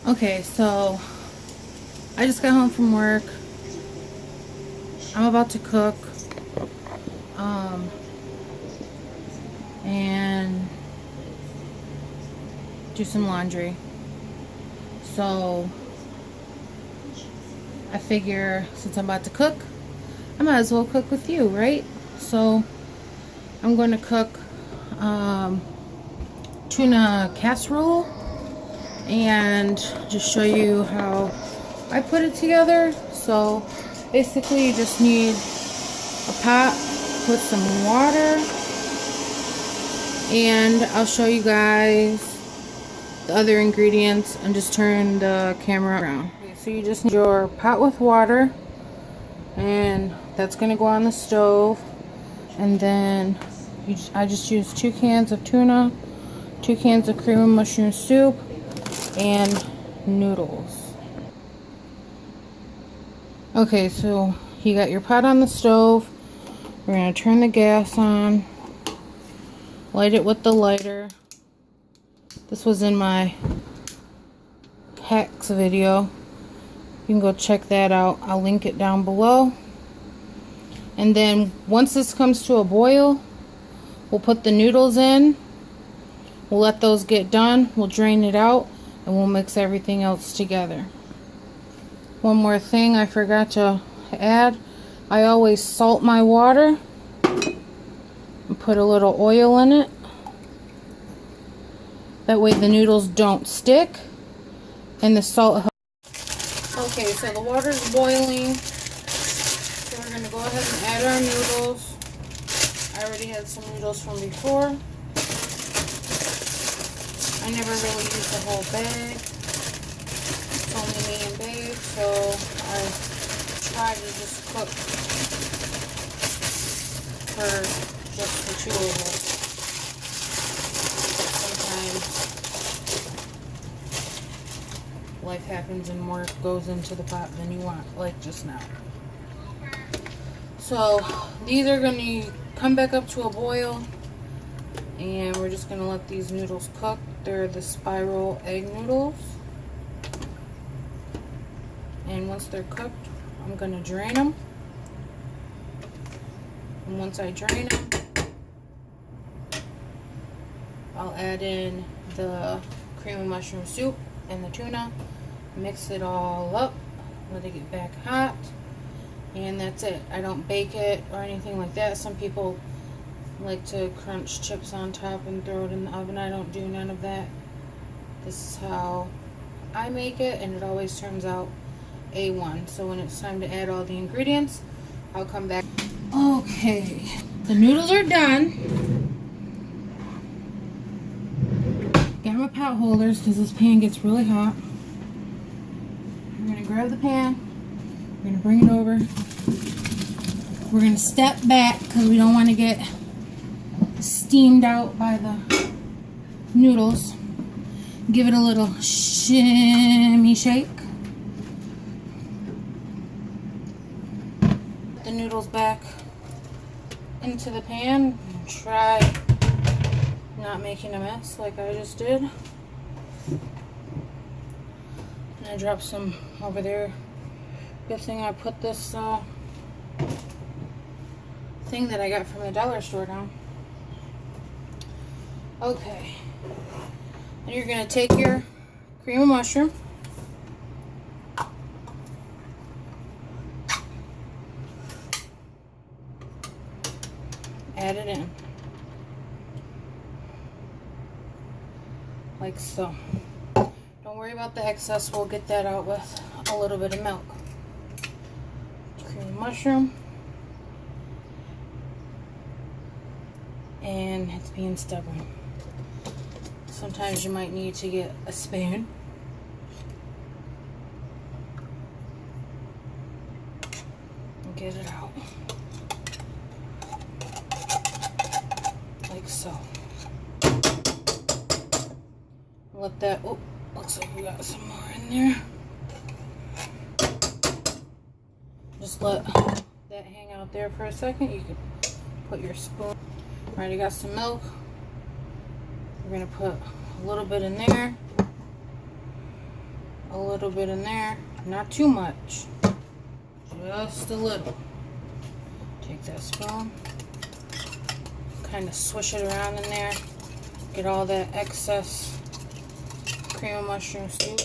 Okay, so I just got home from work. I'm about to cook. And do some laundry. So I figure since I'm about to cook, I might as well cook with you, right? So I'm going to cook tuna casserole and just show you how I put it together. So basically you just need a pot, put some water, and I'll show you guys the other ingredients and just turn the camera around. Okay, so you just need your pot with water, and that's gonna go on the stove. And then I just used 2 cans of tuna, 2 cans of cream and mushroom soup, and noodles. Okay, so you got your pot on the stove. We're gonna turn the gas on, light it with the lighter. This was in my hacks video. You can go check that out. I'll link it down below. And then once this comes to a boil, we'll put the noodles in. We'll let those get done. We'll drain it out and we'll mix everything else together. One more thing I forgot to add. I always salt my water and put a little oil in it. That way the noodles don't stick and the salt helps. Okay, so the water's boiling. So we're going to go ahead and add our noodles. I already had some noodles from before. I never really use the whole bag. It's only me and Babe, so I try to just cook for just the 2 of us. Sometimes life happens and more goes into the pot than you want, like just now. So these are going to come back up to a boil, and we're just going to let these noodles cook. They're the spiral egg noodles. And once they're cooked, I'm going to drain them. And once I drain them, I'll add in the cream and mushroom soup and the tuna, mix it all up, let it get back hot, and that's it. I don't bake it or anything like that. Some people like to crunch chips on top and throw it in the oven. I don't do none of that. This is how I make it, and it always turns out A1. So when it's time to add all the ingredients, I'll come back. Okay, the noodles are done. Got my pot holders because this pan gets really hot. We're going to grab the pan. We're going to bring it over. We're going to step back because we don't want to get steamed out by the noodles. Give it a little shimmy shake. Put the noodles back into the pan. Try not making a mess like I just did. And I dropped some over there. Good thing I put this thing that I got from the dollar store down. Okay. And you're going to take your cream of mushroom. Add it in. Like so. Don't worry about the excess. We'll get that out with a little bit of milk. Cream of mushroom. And it's being stubborn. Sometimes you might need to get a spoon. And get it out. Like so. Let that, oh, looks like we got some more in there. Just let that hang out there for a second. You can put your spoon. Alright, I got some milk. We're going to put a little bit in there. a little bit in there, not too much, just a little. Take that spoon, kind of swish it around in there, get all that excess cream of mushroom soup,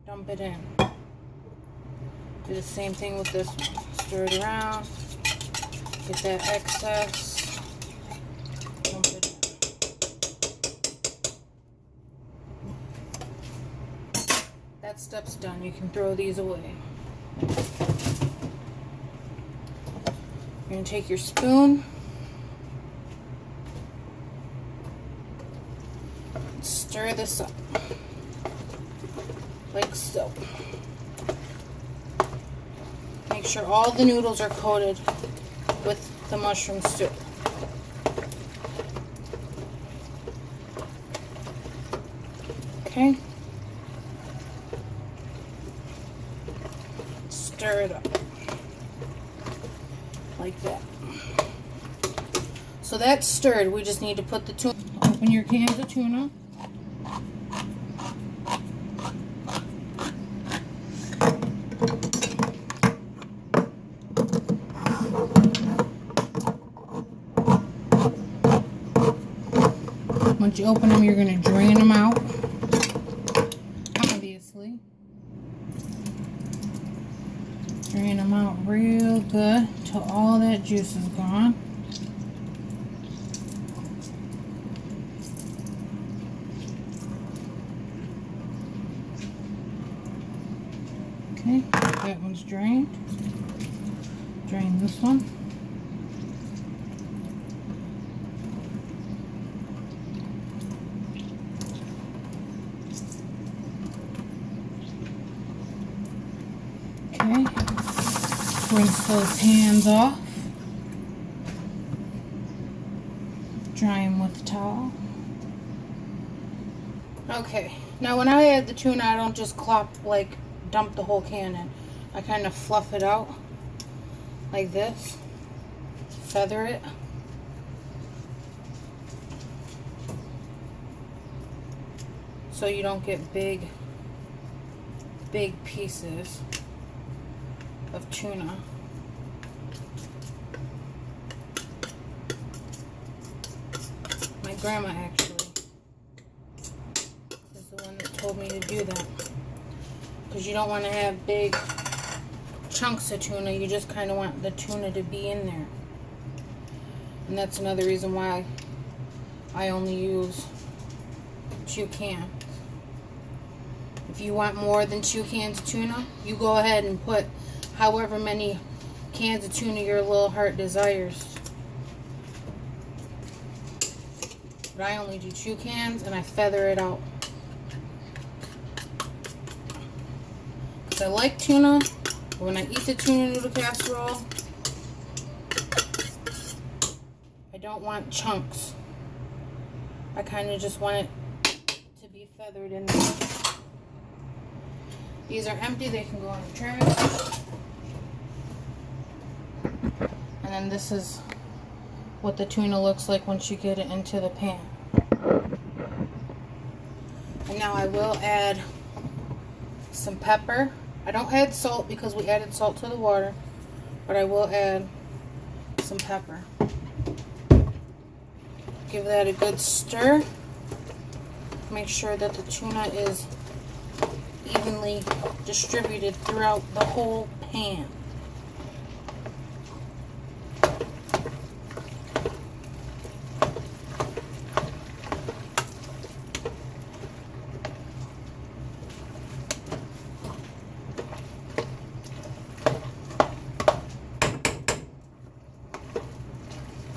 dump it in. Do the same thing with this one. Stir it around, get that excess, dump it in. That step's done. You can throw these away. You're going to take your spoon, stir this up, like so. Make sure all the noodles are coated with the mushroom soup. Okay. Stir it up. Like that. So that's stirred. We just need to put the tuna. Open your cans of tuna. Once you open them, you're going to drain them out. Obviously. Drain them out real good till all that juice is gone. Okay, that one's drained. Drain this one. Okay, rinse those hands off. Dry them with a towel. Okay, now when I add the tuna, I don't just dump the whole can in. I kind of fluff it out like this, feather it. So you don't get big pieces of tuna. My grandma actually is the one that told me to do that, because you don't want to have big chunks of tuna. You just kind of want the tuna to be in there, and that's another reason why I only use 2 cans. If you want more than 2 cans of tuna, you go ahead and put however many cans of tuna your little heart desires. But I only do 2 cans, and I feather it out. Because I like tuna, but when I eat the tuna noodle casserole, I don't want chunks. I kind of just want it to be feathered in there. These are empty, they can go in the trash. And then this is what the tuna looks like once you get it into the pan. And now I will add some pepper. I don't add salt because we added salt to the water, but I will add some pepper. Give that a good stir. Make sure that the tuna is evenly distributed throughout the whole pan.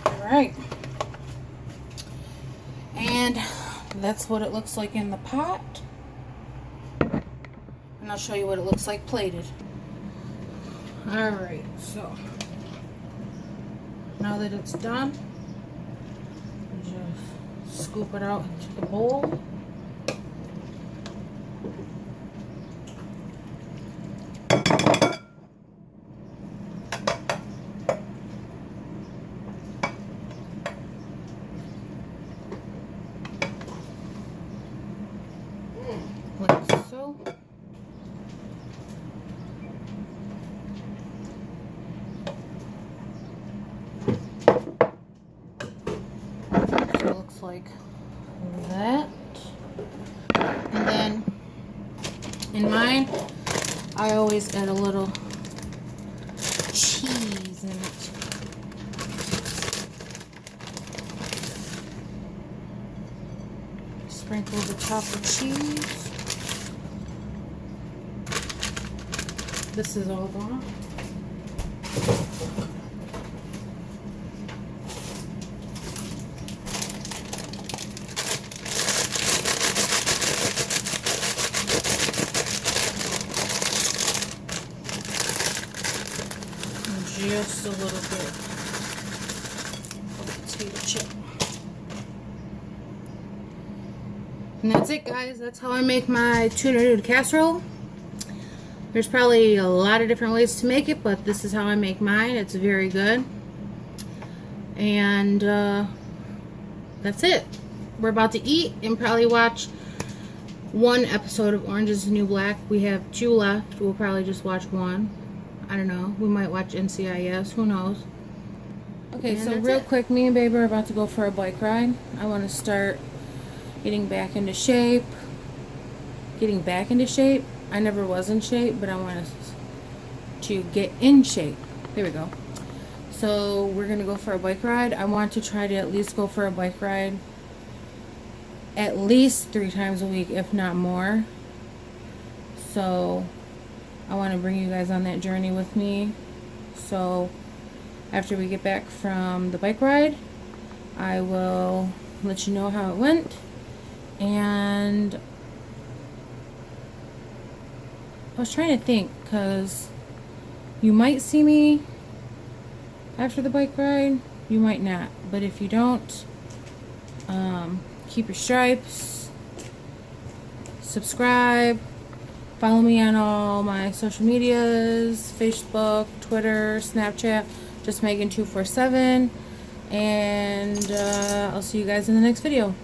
Alright, and that's what it looks like in the pot. And I'll show you what it looks like plated. Alright, so now that it's done, just scoop it out into the bowl. Like so. like that. And then in mine, I always add a little cheese in it. Sprinkle the top of cheese. This is all gone. Just a little bit of potato chip. And that's it, guys. That's how I make my tuna noodle casserole. There's probably a lot of different ways to make it, but this is how I make mine. It's very good. And that's it. We're about to eat and probably watch one episode of Orange is the New Black. We have 2 left. We'll probably just watch one. I don't know. We might watch NCIS. Who knows? Okay, so real quick, me and Baby are about to go for a bike ride. I want to start getting back into shape. Getting back into shape. I never was in shape, but I want to get in shape. There we go. So we're going to go for a bike ride. I want to try to at least go for a bike ride at least 3 times a week, if not more. So I want to bring you guys on that journey with me. So after we get back from the bike ride, I will let you know how it went. And I was trying to think, because you might see me after the bike ride, you might not. But if you don't, keep your stripes, subscribe, follow me on all my social medias, Facebook, Twitter, Snapchat, just Megan247, and I'll see you guys in the next video.